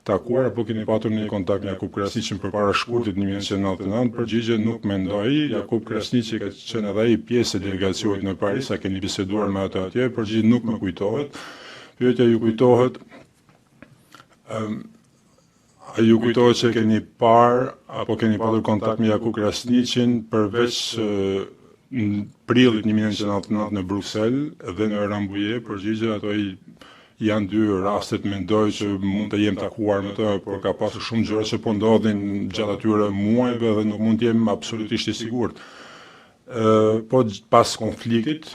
takuar apo keni patur një kontakt me Jakub Krasniqin përpara shkurtit 1999? Përgjigje nuk mendoj. Jakub Krasniqi ka qenë edhe ai pjesë e delegacionit në Paris, a keni biseduar me atë atje? Përgjigje nuk më kujtohet. Pyetja ju kujtohet a ju kujtohet që keni parë apo keni patur kontakt me Jakub Krasniqin përveç në prillit 1999 në Bruxelles dhe në Rambouillet? Përgjigje ato janë dy rastet mendoj që mund të jem takuar me të, por ka pasur shumë gjëra që po ndodhin gjatë atyre muajve dhe nuk mund të jem absolutisht i sigurt. Po pas konfliktit,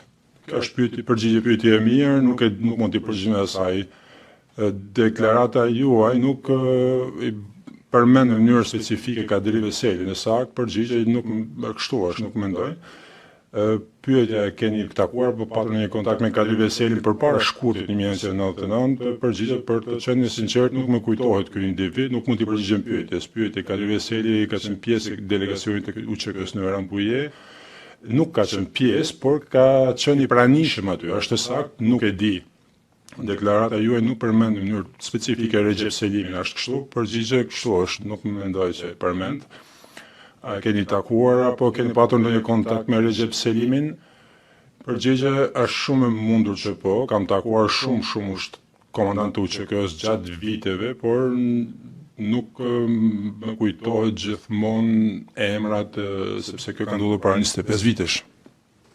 është përgjigje pyetje e mirë, nuk mund t'i përgjigjem asaj. Deklarata juaj nuk përmend në mënyrë specifike Kadri Veselin, në saktë përgjigje nuk kështu është, nuk mendoj. Pyetja, keni takuar apo patur një kontakt me Kadri Veselin përpara shkurtit 1999? Përgjigje, për të qenë sinqert, nuk më kujtohet ky individ, nuk mund t'i përgjigjem pyetjes. Pyetje, Kadri Veseli ka qenë pjesë e delegacionit të UÇK-s në Rambouillet. Nuk ka qenë pjesë, por ka qenë i pranishëm aty. Është saktë, nuk e di. Deklarata juaj nuk përmend në mënyrë specifike Recep Selimin, është kështu? Përgjigje, kështu është, nuk mendoj që përmend. A keni takuar apo keni patur ndonjë kontakt me Recep Selimin? Përgjigje, është shumë e mundur që po, kam takuar shumë komandant të UÇK-s gjatë viteve, por nuk më kujtohet gjithmonë emrat, sepse kjo ka ndodhur para 25 vitesh.